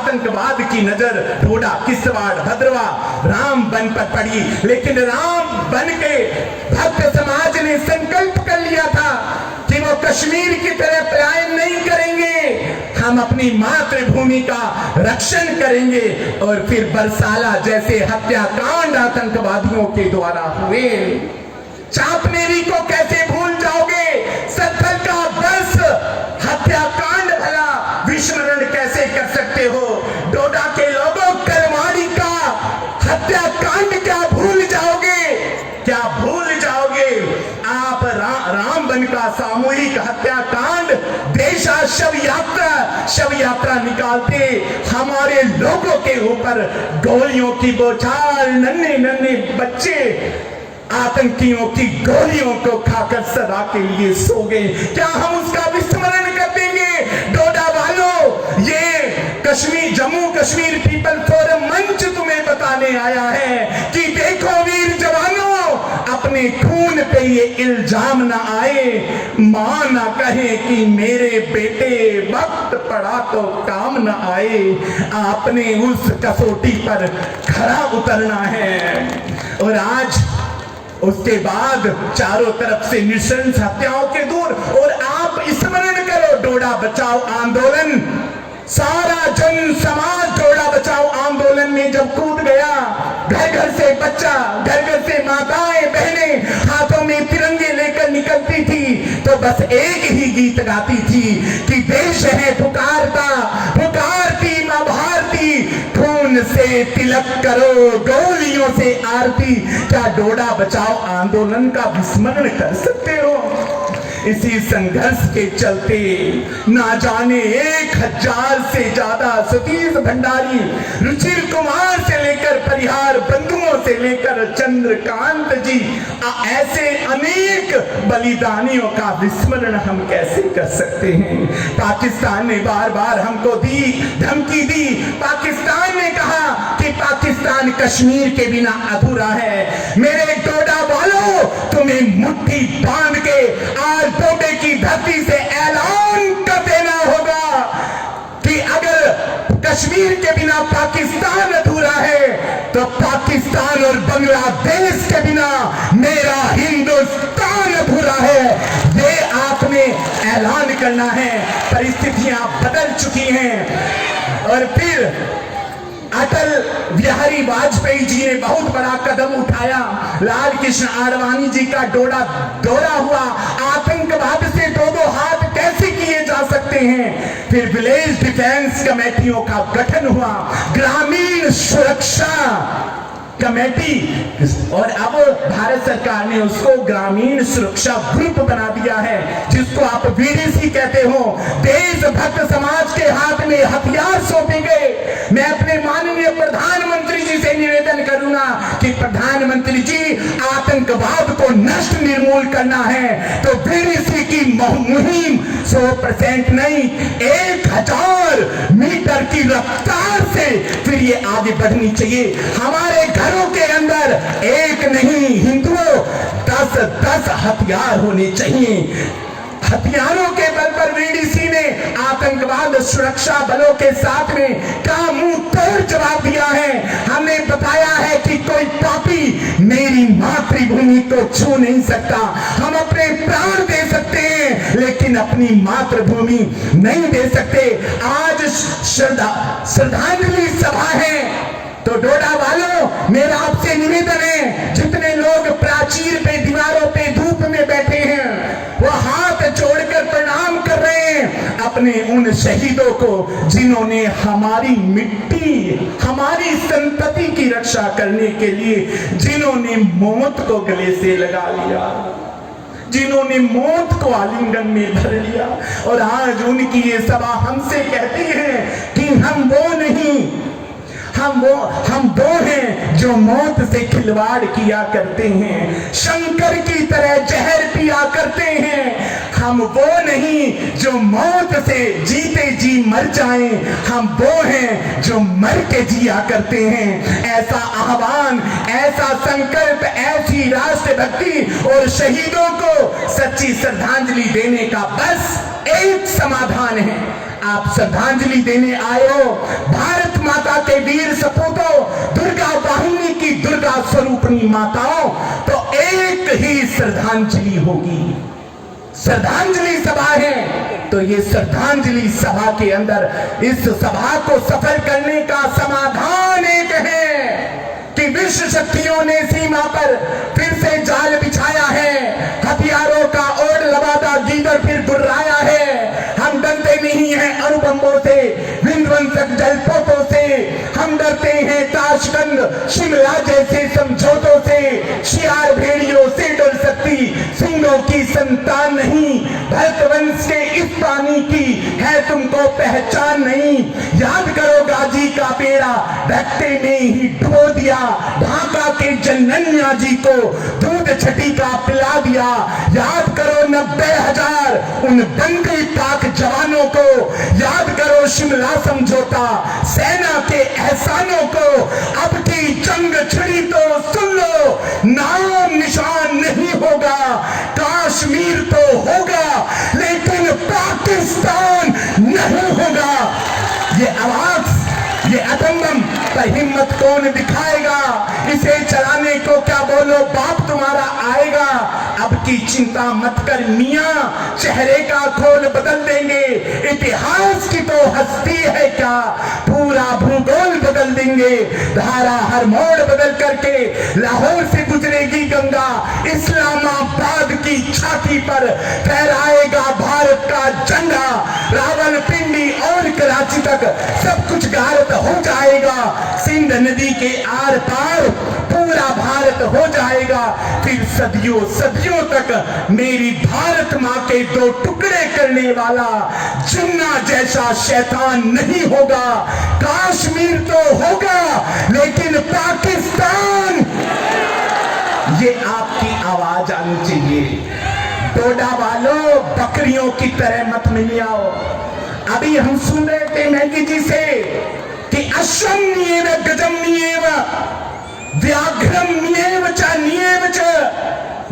आतंकवाद की नजर डोडा, किश्तवाड़, भद्रवा, रामबन पर पड़ी, लेकिन रामबन के भक्त समाज ने संकल्प कर लिया था कि वो कश्मीर की तरह पलायन नहीं करेंगे, हम अपनी मातृभूमि का रक्षण करेंगे। और फिर बरसाला जैसे हत्याकांड आतंकवादियों के द्वारा हुए। चांपनेरी को कैसे भूल जाओगे? सत्तर का 10 हत्याकांड भला विस्मरण कैसे कर सकते हो? डोडा के लोगों, कलमाड़ी का हत्याकांड क्या भूल जाओगे? क्या भूल जाओगे? आप रामबन का सामूहिक हत्याकांड, देशा शव यात्रा निकालते हमारे लोगों के ऊपर गोलियों की बौछार, नन्हे नन्हे बच्चे आतंकियों की गोलियों को खाकर सदा के लिए सो गए। क्या हम उसका विस्मरण कर देंगे? डोडा वालों, ये जम्मू कश्मीर पीपल फोरम मंच तुम्हें बताने आया है कि देखो वीर जवानों, अपने खून पे ये इल्जाम ना आए, मां ना कहे कि मेरे बेटे वक्त पड़ा तो काम ना आए। आपने उस कसौटी पर खरा उतरना है। और आज उसके बाद चारों तरफ से नृशंस हत्याओं के दूर, और आप स्मरण करो डोडा बचाओ आंदोलन, सारा जन समाज डोडा बचाओ आंदोलन में जब कूद गया, घर घर से बच्चा, घर घर से माताएं बहनें हाथों में तिरंगे लेकर निकलती थी, तो बस एक ही गीत गाती थी कि देश है पुकारता, पुकारती मां भारती, खून से तिलक करो, गोलियों से आरती। क्या डोडा बचाओ आंदोलन का विस्मरण कर सकते हो? इसी संघर्ष के चलते ना जाने 1000 से ज्यादा सतीश भंडारी, रुचिर कुमार से लेकर परिहार बंधुओं से लेकर चंद्रकांत जी, ऐसे अनेक बलिदानियों का विस्मरण हम कैसे कर सकते हैं? पाकिस्तान ने बार बार हमको धमकी दी। पाकिस्तान ने कहा कि पाकिस्तान कश्मीर के बिना अधूरा है। मेरे डोडा वालों, तुम्हें मुट्ठी बांध के आज डोडे की धरती से ऐलान कर देना होगा कि अगर कश्मीर के बिना पाकिस्तान अधूरा है, तो पाकिस्तान और बांग्लादेश के बिना मेरा हिंदुस्तान अधूरा है। ये आपने ऐलान करना है। परिस्थितियां बदल चुकी हैं। और फिर अटल बिहारी वाजपेयी जी ने बहुत बड़ा कदम उठाया। लाल कृष्ण आडवाणी जी का डोडा दौरा हुआ। आतंकवाद से दो हाथ कैसे किए जा सकते हैं? फिर विलेज डिफेंस कमेटियों का गठन हुआ, ग्रामीण सुरक्षा कमेटी, और अब भारत सरकार ने उसको ग्रामीण सुरक्षा ग्रुप बना दिया है, जिसको आप वीडीसी कहते हो। देशभक्त समाज के हाथ में हथियार सौंपे गए। मैं अपने माननीय प्रधानमंत्री जी से निवेदन करूंगा कि प्रधानमंत्री जी, आतंकवाद को नष्ट निर्मूल करना है तो वीडीसी की मुहिम 100% नहीं, 1000 मीटर की रफ्तार से फिर ये आगे बढ़नी चाहिए। हमारे घरों के अंदर एक नहीं, हिंदुओं 10-10 हथियार होने चाहिए। हथियारों के बल पर वीडीसी ने आतंकवाद सुरक्षा बलों के साथ में का मुंह तोड़ जवाब दिया है। हमने बताया है कि कोई पापी मेरी मातृभूमि को छू नहीं सकता। हम अपने प्राण दे सकते हैं, लेकिन अपनी मातृभूमि नहीं दे सकते। आज श्रद्धांजलि सभा है, तो डोडा वालों, मेरा आपसे निवेदन है, जितने लोग प्राचीर पे, दीवारों पे धूप में बैठे हैं, वो हाथ जोड़कर प्रणाम कर रहे हैं अपने उन शहीदों को, जिन्होंने हमारी मिट्टी, हमारी संतति की रक्षा करने के लिए, जिन्होंने मौत को गले से लगा लिया, जिन्होंने मौत को आलिंगन में भर लिया। और आज उनकी ये सभा हमसे कहती है कि हम वो नहीं, हम वो हैं जो मौत से खिलवाड़ किया करते हैं, शंकर की तरह जहर पिया करते हैं। हम वो नहीं जो मौत से जीते जी मर जाएं, हम वो हैं जो मर के जिया करते हैं। ऐसा आह्वान, ऐसा संकल्प, ऐसी राष्ट्रभक्ति और शहीदों को सच्ची श्रद्धांजलि देने का बस एक समाधान है। आप श्रद्धांजलि देने आए हो, भारत मेरे वीर सपूतों, दुर्गा वाहिनी की दुर्गा स्वरूपणी माताओं, तो एक ही श्रद्धांजलि होगी। श्रद्धांजलि सभा है तो ये श्रद्धांजलि सभा के अंदर इस सभा को सफल करने का समाधान एक है कि विश्व शक्तियों ने सीमा पर फिर से जाल बिछाया है, हथियारों का ओढ़ लबादा गीदड़ फिर गुर्राया है। हम डरते नहीं हैं अणुबम्बों से, विध्वंसक जलपोतों से, हम डरते हैं ताशकंद शिमला जैसे समझौतों से। शियार भेड़ियों से डर सकती सिंहों की संतान नहीं, भरतवंश के इस पानी की है तुमको पहचान नहीं। याद करो गाजी का बेड़ा धक्के में ही डुबो दिया, ढाका के जनन्या जी को दूध छठी का पिला दिया। याद करो 90,000 उन बंदी पाक जवानों को, याद करो शिमला समझौता, सेना के एहसानों को। अब की जंग छिड़ी तो सुन लो, नाम निशान नहीं होगा, कश्मीर तो होगा लेकिन पाकिस्तान नहीं होगा। ये आवाज, ये अतंगम पर हिम्मत कौन दिखाएगा? इसे चलाने को क्या बोलो बाप तुम्हारा आएगा। अब की चिंता मत कर मियां, चेहरे का खोल बदल देंगे। इतिहास की तो हस्ती है क्या, पूरा भूगोल बदल देंगे। धारा हर मोड़ बदल करके लाहौर से गुजरेगी गंगा, इस्लामाबाद की छाती पर फहराएगा भारत का झंडा। रावलपिंडी और कराची तक सब कुछ गारत हो जाएगा, सिंध नदी के आर पार पूरा भारत हो जाएगा। फिर सदियों सदियों तक मेरी भारत माँ के दो टुकड़े करने वाला जिन्ना जैसा शैतान नहीं होगा। कश्मीर तो होगा लेकिन पाकिस्तान, ये आपकी आवाज आनी चाहिए। डोडा वालों, बकरियों की तरह मत मिलियाओ। अभी हम सुन रहे थे मैगी जी से कि अश्वम नियेव गजम नियेव व्याघ्रम नियेव च नियेव च।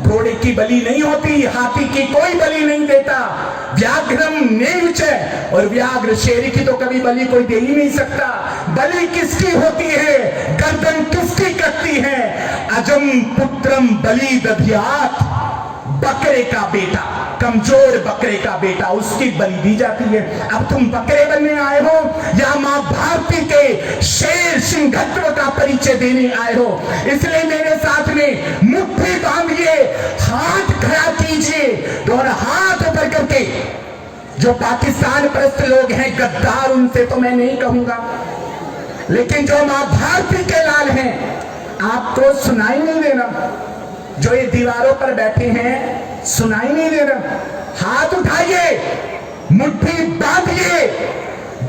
घोड़े की बलि नहीं होती, हाथी की कोई बलि नहीं देता। व्याघ्रम नेव च, और व्याघ्र शेर की तो कभी बलि कोई दे ही नहीं सकता। बलि किसकी होती है, गर्दन किसकी कटती है? अजम पुत्रम बलि दधियात, बकरे का बेटा, कमजोर बकरे का बेटा, उसकी बलि दी जाती है। अब तुम बकरे बनने आए हो या मां भारती के शेर सिंहत्व का परिचय देने आए हो? इसलिए मेरे साथ में मुट्ठी बांधिए, हाथ खड़ा कीजिए और हाथ ऊपर करके। जो पाकिस्तान परस्त लोग हैं गद्दार, उनसे तो मैं नहीं कहूंगा, लेकिन जो मां भारती के लाल हैं, आपको सुनाई नहीं देना। जो ये दीवारों पर बैठे हैं सुनाई नहीं दे रहा, हाथ उठाइए, मुट्ठी बांधिए,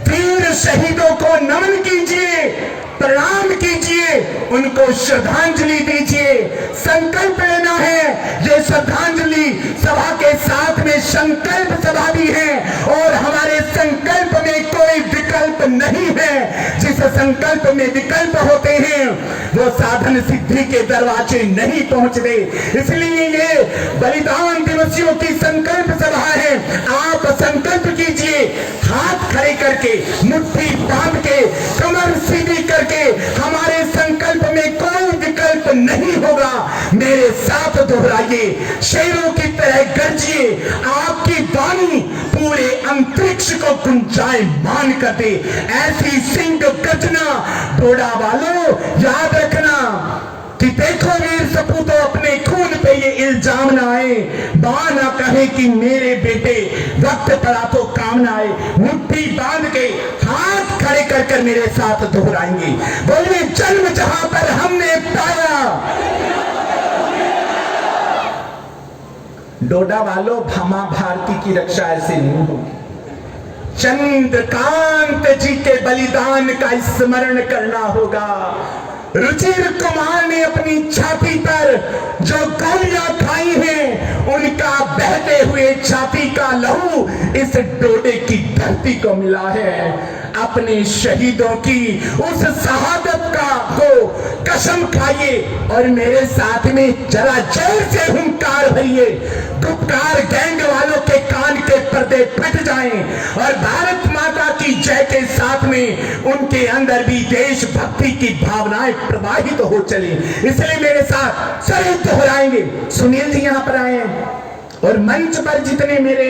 वीर शहीदों को नमन कीजिए, प्रणाम कीजिए, उनको श्रद्धांजलि दीजिए। संकल्प लेना है। ये श्रद्धांजलि सभा के साथ में संकल्प सभा भी है और हमारे संकल्प में कोई विकल्प नहीं है। जिस संकल्प में विकल्प होते हैं वो साधन सिद्धि के दरवाजे नहीं पहुंचते। इसलिए ये बलिदान दिवसियों की संकल्प सभा है। आप संकल्प कीजिए, हाथ खड़े करके, मुट्ठी बांध के, कमर सीधी करके। हमारे संकल्प में कोई विकल्प नहीं होगा। मेरे साथ दोहराइए, शेरों की तरह गर्जिए, आपकी वाणी पूरे अंतरिक्ष को गुंजायमान कर दे। ऐसी सिंह गर्जना। डोडा वालों, याद रखना कि देखो वीर सपूतों, अपने खून पे ये इल्जाम ना आए, मां ना कहे कि मेरे बेटे वक्त पड़ा तो काम ना आए। मुट्ठी बांध के हाथ खड़े कर कर मेरे साथ दोहराएंगे, बोलिए, जन्म जहां पर हमने पाया। डोडा वालों, भामा भारती की रक्षा ऐसे नहीं होगी। चंद्रकांत जी के बलिदान का स्मरण करना होगा। रुचिर कुमार ने अपनी छाती पर जो गोलियां खाई हैं, उनका बहते हुए छाती का लहू इस डोडे की धरती को मिला है। अपने शहीदों की उस शहादत का को कसम खाइए और मेरे साथ में जरा जोर से हुंकार भरिए, गुप्त परोपकार गैंग वालों के कान के पर्दे फट जाएं और भारत माता की जय के साथ में उनके अंदर भी देशभक्ति की भावनाएं प्रवाहित हो चले। इसलिए मेरे साथ सभी दोहराएंगे। सुनील जी यहाँ पर आए हैं और मंच पर जितने मेरे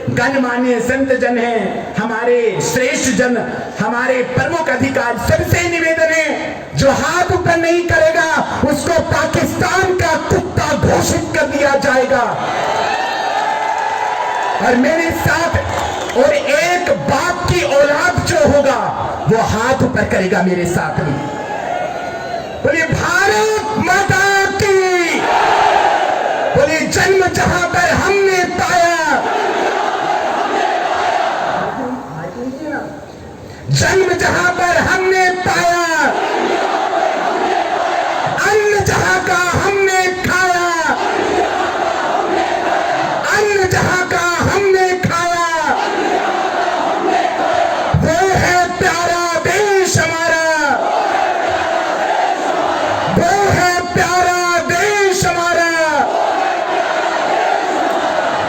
गणमान्य संत जन हैं, हमारे श्रेष्ठ जन, हमारे प्रमुख अधिकारी, सबसे निवेदन है जो हाथ ऊपर नहीं करेगा उसको पाकिस्तान का कुत्ता घोषित कर दिया जाएगा। और मेरे साथ और एक बाप की औलाद जो होगा वो हाथ ऊपर करेगा मेरे साथ में। बोलिए भारत माता की, बोलिए जन्म जहां पर हमने पाया, जन्म जहां पर हमने पाया, अन्न जहां का हमने खाया, अन्न जहां का हमने खाया, वो है प्यारा देश हमारा, वो है प्यारा देश हमारा।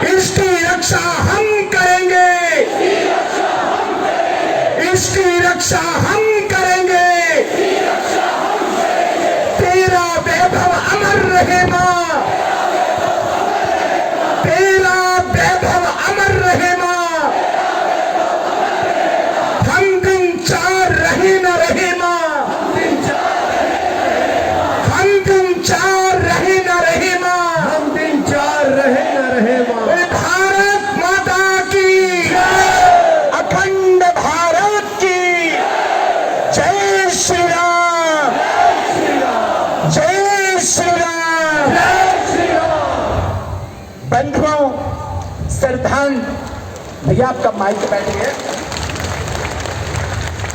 इसकी रक्षा हम करेंगे, इसकी रक्षा हम करेंगे। तेरा वैभव अमर रहे मां, तेरा वैभव अमर रहे मां। हम दिन चार रहे न रहे मां, हम दिन चार रहे न रहे मां, हम दिन चार रहे न रहे मां। भारत माता की, अखंड भारत की जय श्री राम, जय श्री राम। बंधुओं, श्रद्धांजलि। भैया आपका माइक बैठ गया,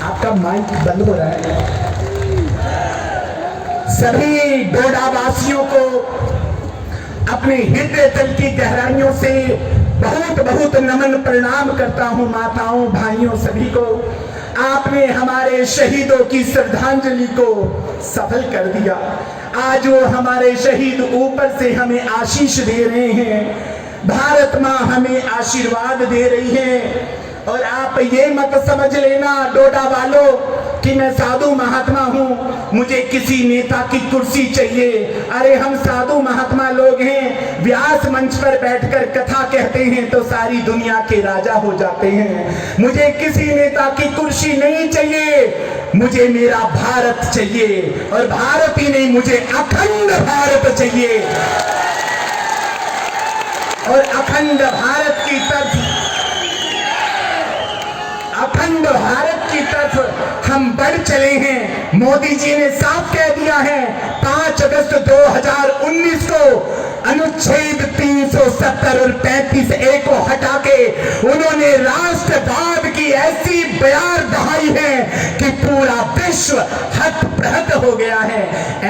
आपका माइक बंद हो रहा है। सभी डोडावासियों को अपने हृदय तल की गहराइयों से बहुत बहुत नमन प्रणाम करता हूं। माताओं, भाइयों, सभी को आपने हमारे शहीदों की श्रद्धांजलि को सफल कर दिया। आज वो हमारे शहीद ऊपर से हमें आशीष दे रहे हैं, भारत माँ हमें आशीर्वाद दे रही है। और आप ये मत समझ लेना डोडा वालों कि मैं साधु महात्मा हूँ, मुझे किसी नेता की कुर्सी चाहिए। अरे हम साधु महात्मा लोग हैं, व्यास मंच पर बैठकर कथा कहते हैं तो सारी दुनिया के राजा हो जाते हैं। मुझे किसी नेता की कुर्सी नहीं चाहिए, मुझे मेरा भारत चाहिए। और भारत ही नहीं, मुझे अखंड भारत चाहिए। और अखंड भारत की तरफ, अखंड भारत की तरफ हम बढ़ चले हैं। मोदी जी ने साफ कह दिया है 5 अगस्त 2019 को अनुच्छेद 370 और 35A को हटा के उन्होंने राष्ट्रवाद की ऐसी बयार बहाई है कि पूरा विश्व हत-प्रहत हो गया है।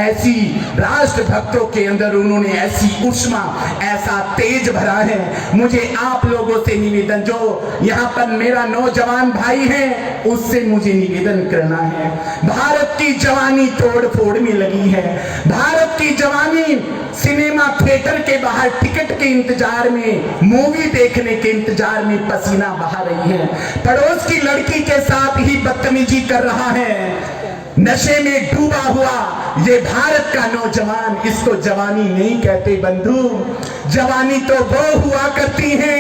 ऐसी राष्ट्रभक्तों के अंदर उन्होंने ऐसी उष्मा, ऐसा तेज भरा है। मुझे आप लोगों से निवेदन, जो यहाँ पर मेरा नौजवान भाई है, उससे मुझे निवेदन करना है। भारत की जवानी तोड़ फोड़ में लगी है। भारत की जवानी सिनेमा थिएटर के बाहर टिकट के इंतजार में, मूवी देखने के इंतजार में पसीना बहा रही है। पड़ोस की लड़की के साथ ही बदतमीजी कर रहा है, नशे में डूबा हुआ ये भारत का नौजवान। इसको जवानी नहीं कहते बंधु। जवानी तो वो हुआ करती है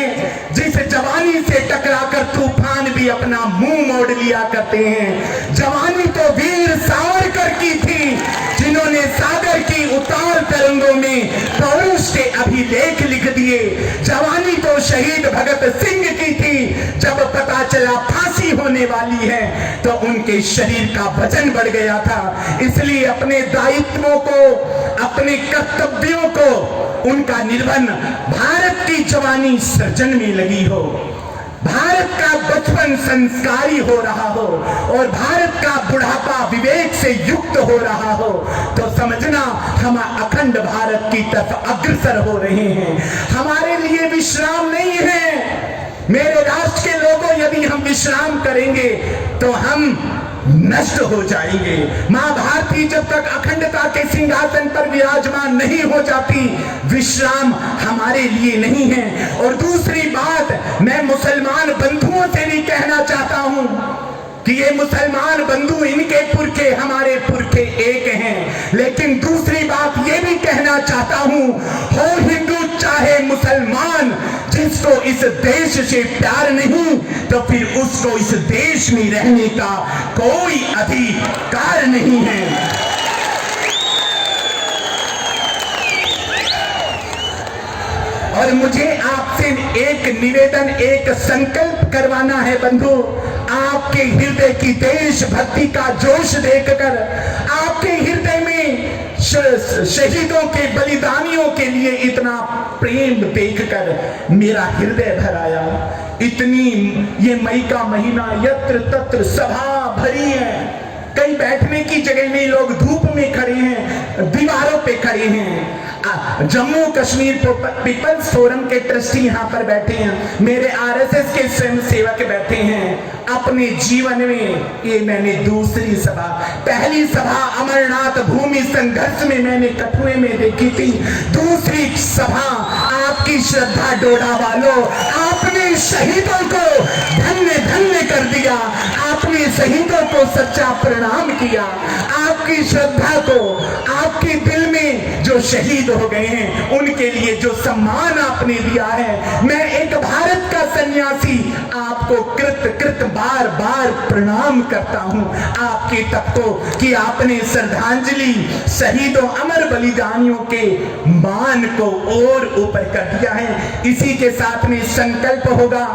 जिस जवानी से टकराकर तूफान भी अपना मुंह मोड़ लिया करते हैं। जवानी तो वीर सावरकर की थी, जिन्होंने सागर की उतार तरंगों में पौरुष के अभिलेख लिख दिए। जवानी तो शहीद भगत सिंह की थी, जब पता चला फांसी होने वाली है तो उनके शरीर का वजन बढ़ गया था। इसलिए अपने दायित्वों को, अपने कर्तव्यों को, उनका निर्वहन भारत की जवानी सृजन में लगी हो, भारत का बचपन संस्कारी हो रहा हो और भारत का बुढ़ापा विवेक से युक्त हो रहा हो, तो समझना हम अखंड भारत की तरफ अग्रसर हो रहे हैं। हमारे लिए विश्राम नहीं है। मेरे राष्ट्र के लोगों, यदि हम विश्राम करेंगे तो हम नष्ट हो जाएंगे। मां भारती जब तक अखंडता के सिंहासन पर विराजमान नहीं हो जाती, विश्राम हमारे लिए नहीं है। और दूसरी बात, मैं मुसलमान बंधुओं से भी कहना चाहता हूं कि ये मुसलमान बंधु, इनके पुरखे हमारे पुरखे एक हैं। लेकिन दूसरी बात ये भी कहना चाहता हूं, हो हिंदू चाहे मुसलमान, जिसको इस देश से प्यार नहीं, तो फिर उसको इस देश में रहने का कोई अधिकार नहीं है। और मुझे आपसे एक निवेदन, एक संकल्प करवाना है बंधु। आपके हृदय की देशभक्ति का जोश देखकर, आपके हृदय में शहीदों के, बलिदानियों के लिए इतना प्रेम देखकर मेरा हृदय भर आया। इतनी, ये मई का महीना, यत्र तत्र सभा भरी है, कहीं बैठने की जगह नहीं, लोग धूप में खड़े हैं, दीवारों पे खड़े हैं। जम्मू कश्मीर पीपल्स फोरम के ट्रस्टी यहाँ पर बैठे हैं, मेरे आरएसएस के स्वयं सेवक बैठे हैं। अपने जीवन में ये मैंने दूसरी सभा, पहली सभा अमरनाथ भूमि संघर्ष में मैंने कठुए में देखी थी, दूसरी सभा आपकी श्रद्धा डोडा वालों, आपने शहीदों को धन्य धन्य कर दिया, आपने शहीदों को सच्चा प्रणाम किया, आपकी श्रद्धा को, आपके दिल में जो शहीद हो गए हैं उनके लिए जो सम्मान आपने दिया है, मैं एक भारत का सन्यासी आपको कृत बार बार प्रणाम करता हूं आपके तख्तों कि आपने श्रद्धांजलि शहीदों, अमर बलिदानियों के मान को और ऊपर कर दिया है। इसी के साथ में संकल्प होगा,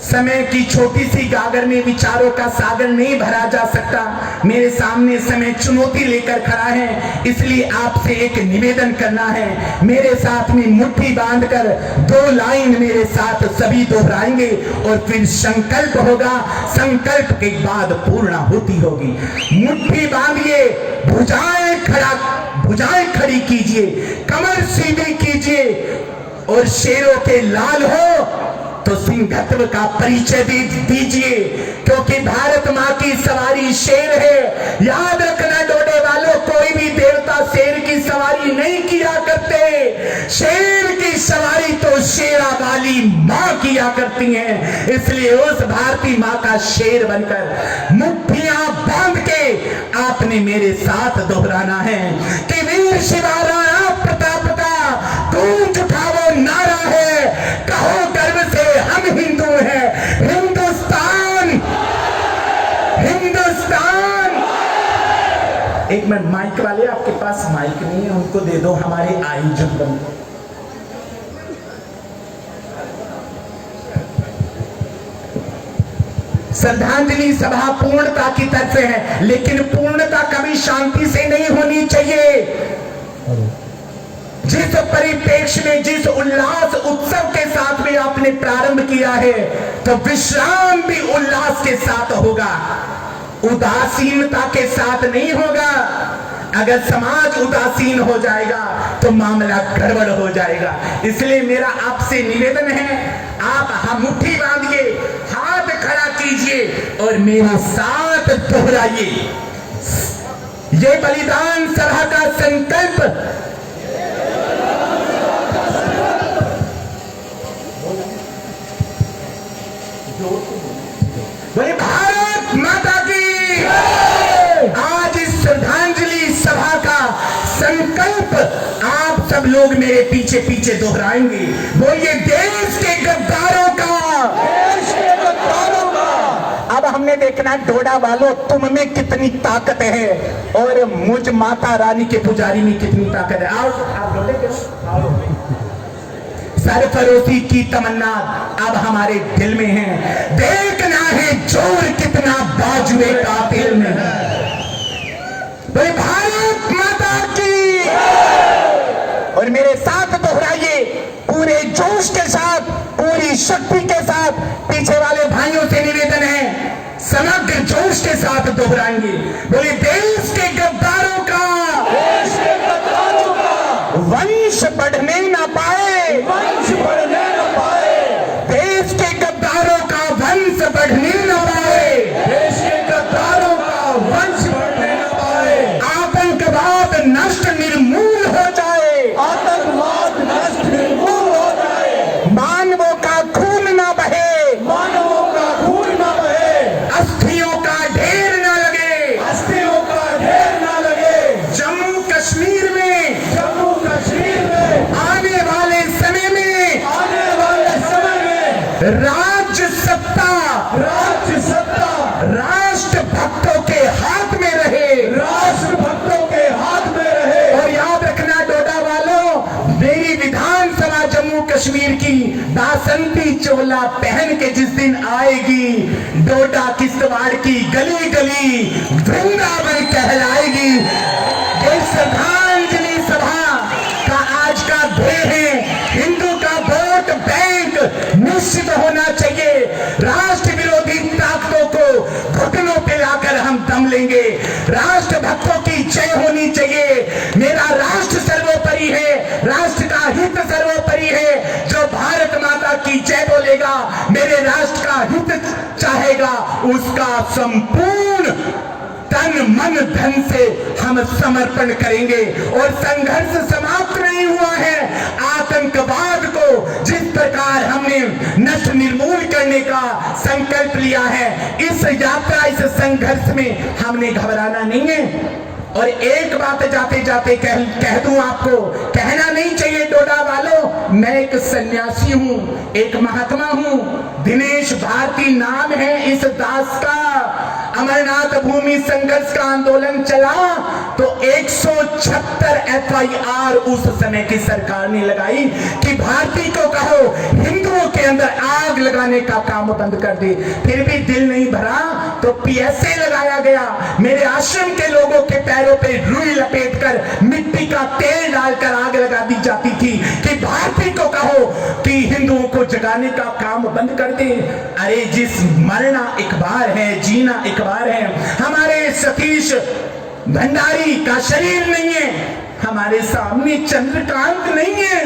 समय की छोटी सी गागर में विचारों का सागर नहीं भरा जा सकता। मेरे सामने समय चुनौती लेकर खड़ा है, इसलिए आपसे एक निवेदन करना है। मेरे साथ में मुट्ठी बांधकर 2 लाइन मेरे साथ सभी दोहराएंगे और फिर संकल्प होगा। संकल्प के बाद पूर्णाहुति होगी। मुट्ठी बांधिए, भुजाएं खड़ी कीजिए, कमर सीधी कीजिए और शेरों के लाल हो तो सिंहत्व का परिचय दीजिए, क्योंकि भारत माँ की सवारी शेर है। याद रखना डोडे वालों, कोई भी देवता शेर की सवारी नहीं किया करते, शेर की सवारी तो शेरा वाली माँ किया करती हैं। इसलिए उस भारती माँ का शेर बनकर मुट्ठियां बांध के आपने मेरे साथ दोहराना है कि वीर शिवा राणा प्रताप का गूंज उठाओ नारा है, कहो गर्व से हम हिंदू हैं, हिंदुस्तान, हिंदुस्तान। एक मिनट, माइक वाले, आपके पास माइक नहीं है, उनको दे दो, हमारे आयोजक बंधु। श्रद्धांजलि सभा पूर्णता की तरफ से है, लेकिन पूर्णता कभी शांति से नहीं होनी चाहिए। जिस परिप्रेक्ष्य में, जिस उल्लास उत्सव के साथ में आपने प्रारंभ किया है, तो विश्राम भी उल्लास के साथ होगा, उदासीनता के साथ नहीं होगा। अगर समाज उदासीन हो जाएगा तो मामला गड़बड़ हो जाएगा। इसलिए मेरा आपसे निवेदन है, आप मुट्ठी बांधिए, हाथ खड़ा कीजिए और मेरे साथ दोहराइए, ये बलिदान सभा का संकल्प। बोले भारत माता की। आज इस श्रद्धांजलि सभा का संकल्प आप सब लोग मेरे पीछे पीछे दोहराएंगे। बोलिए देश के गद्दारों का, देश के गद्दारों का। अब हमने देखना डोडा वालों, तुम में कितनी ताकत है और मुझ माता रानी के पुजारी में कितनी ताकत है। आओ आप डोडे के आओ। सरफरोशी की तमन्ना अब हमारे दिल में है, देखना है जोर कितना बाजुए कातिल में है। बोले भारत माता की। और मेरे साथ दोहराइए पूरे जोश के साथ, पूरी शक्ति के साथ। पीछे वाले भाइयों से निवेदन है, समग्र जोश के साथ दोहराएंगे। बोले देश के गद्दारों का, देश के गद्दारों का वंश बढ़ने ना पाए, वंश बढ़ने ना पाए। देश के गद्दारों का वंश बढ़ने ना पाए, देश के गद्दारों राज्य सत्ता राष्ट्र भक्तों के हाथ में रहे, राष्ट्र भक्तों के हाथ में रहे। और याद रखना डोडा वालों, मेरी विधानसभा जम्मू कश्मीर की बासंती चोला पहन के जिस दिन आएगी, डोडा किश्तवाड़ की गली गली वृंदावन कहलाएगी। ये श्रद्धांजलि सभा का आज का ध्येय है, हिंदू का वोट बैंक निश्चित होना चाहिए। राष्ट्र विरोधी ताकतों को घुटनों पे लाकर हम दम लेंगे। राष्ट्र भक्तों की जय होनी चाहिए। मेरा राष्ट्र सर्वोपरि है, राष्ट्र का हित सर्वोपरि है। जो भारत माता की जय बोलेगा, मेरे राष्ट्र का हित चाहेगा, उसका संपूर्ण तन मन धन से हम समर्पण करेंगे। और संघर्ष समाप्त नहीं हुआ है। आतंकवाद को जिस प्रकार हमने नष्ट निर्मूल करने का संकल्प लिया है, इस यात्रा, इस संघर्ष में हमने घबराना नहीं है। और एक बात जाते जाते कह दूं आपको, कहना नहीं चाहिए डोडा वालों, मैं एक सन्यासी हूं, एक महात्मा हूं। दिनेश भारती नाम है इस दास का। अमरनाथ भूमि संघर्ष का आंदोलन चला तो 176 FIR उस समय की सरकार ने लगाई कि भारती को कहो हिंदुओं के अंदर आग लगाने का काम बंद कर दे। फिर भी दिल नहीं भरा तो PSA लगाया गया। मेरे आश्रम के लोगों के पैरों पे रुई लपेटकर मिट्टी का तेल डालकर आग लगा दी जाती थी कि भारती को कहो कि हिंदुओं को जगाने का काम बंद कर दे। अरे जिस मरना एक बार है, जीना एक बार है। हमारे सतीश भंडारी का शरीर नहीं है, हमारे सामने चंद्रकांत नहीं है,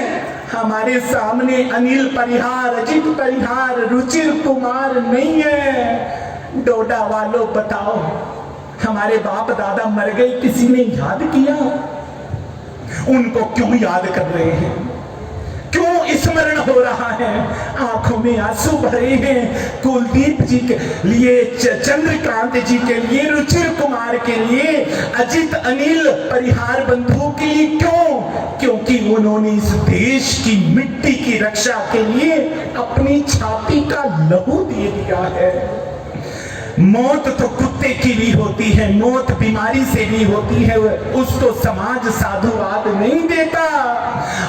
हमारे सामने अनिल परिहार, अजित परिहार, रुचिर कुमार नहीं है। डोडा वालों बताओ, हमारे बाप दादा मर गए, किसी ने याद किया? उनको क्यों याद कर रहे हैं? क्यों स्मरण हो रहा है? आंखों में आंसू भरे हैं। कुलदीप जी के लिए, चंद्रकांत जी के लिए, रुचिर कुमार के लिए, अजित अनिल परिहार बंधु के लिए। क्यों? क्योंकि उन्होंने इस देश की मिट्टी की रक्षा के लिए अपनी छाती का लहू दे दिया है। मौत तो कुत्ते की भी होती है, मौत बीमारी से भी होती है, उसको समाज साधुवाद नहीं देता।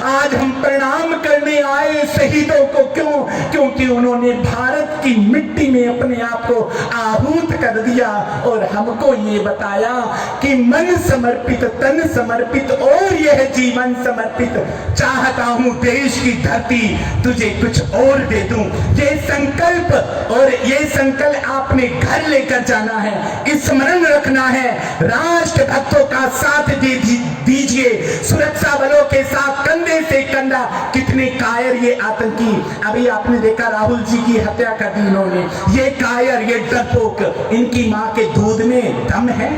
आज हम प्रणाम करने आए शहीदों को, क्यों? क्योंकि उन्होंने भारत की मिट्टी में अपने आप को आहूत कर दिया और हमको ये बताया कि मन समर्पित, तन समर्पित और यह जीवन समर्पित। चाहता हूं देश की धरती तुझे कुछ और दे दूं। ये संकल्प और ये संकल्प आपने घर लेकर जाना है, स्मरण रखना है। राष्ट्र भक्तों का साथ दीजिए, सुरक्षा बलों के साथ कंधे से कंधा। कितने कायर ये आतंकी, अभी आपने देखा राहुल जी की हत्या कर दी इन्होंने। ये कायर, ये डरपोक, इनकी मां के दूध में दम है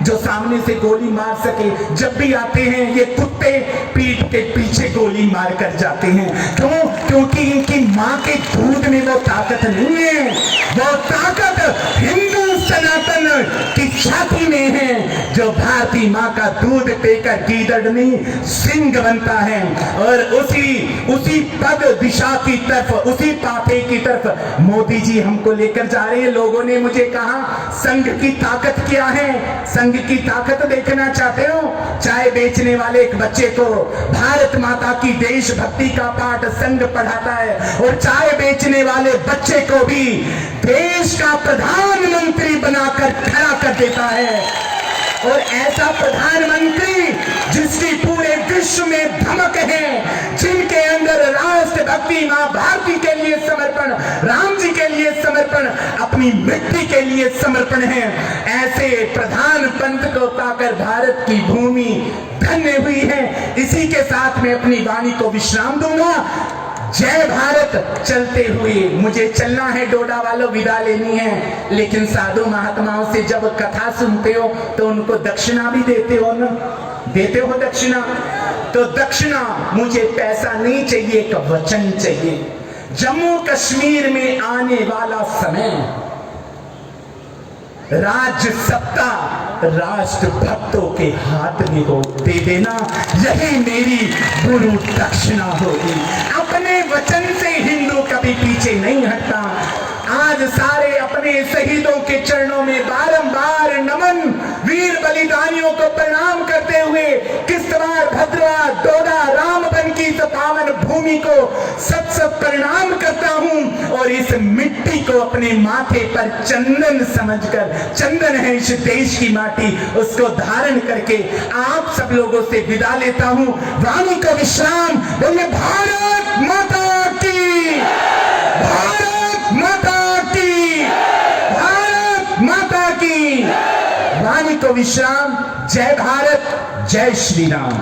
जो सामने से गोली मार सके। जब भी आते हैं ये कुत्ते पीठ के पीछे गोली मार कर जाते हैं। क्यों? क्योंकि इनकी मां के दूध में वो ताकत नहीं है। वो ताकत हिंदू सनातन की छाती में है, जो भारतीय मां का दूध पीकर गीदड़नी सिंह बनता है। और उसी पद दिशा की तरफ, उसी पापे की तरफ मोदी जी हमको लेकर जा रहे हैं। लोगों ने मुझे कहा संघ की ताकत क्या है? संघ की ताकत देखना चाहते हो? चाय बेचने वाले एक बच्चे को भारत माता की देशभक्ति का पाठ संघ पढ़ाता है, और चाय बेचने वाले बच्चे को भी देश का प्रधानमंत्री बनाकर खड़ा कर देता है। और ऐसा प्रधानमंत्री जिसकी पूरे विश्व में धमक है, जिनके अंदर राष्ट्र भक्ति, मां भारती के लिए समर्पण, राम जी के लिए समर्पण, अपनी मिट्टी के लिए समर्पण है। ऐसे प्रधान पंथ को पाकर भारत की भूमि धन्य हुई है। इसी के साथ मैं अपनी वाणी को विश्राम दूंगा। जय भारत। चलते हुए मुझे चलना है, डोडा वालों, विदा लेनी है। लेकिन साधु महात्माओं से जब कथा सुनते हो तो उनको दक्षिणा भी देते हो ना? देते हो दक्षिणा? तो दक्षिणा, मुझे पैसा नहीं चाहिए, एक वचन चाहिए। जम्मू कश्मीर में आने वाला समय राज्य सत्ता राष्ट्र भक्तों के हाथ में हो, दे देना, यही मेरी गुरु दक्षिणा होगी। अपने वचन से हिंदू का कभी पीछे नहीं हटता। आज सारे अपने शहीदों के चरणों में बारंबार नमन, वीर बलिदानियों को प्रणाम करते हुए किश्तवाड़, भद्रवाह, डोडा, रामबन की इस पावन भूमि को सत सत प्रणाम करता हूं और इस मिट्टी को अपने माथे पर चंदन समझकर, चंदन है इस देश की माटी, उसको धारण करके आप सब लोगों से विदा लेता हूं। वाणी को विश्राम। बोलिए भारत माता की, भारत माता की, भारत माता की। वाणी को विश्राम। जय भारत, जय श्री राम।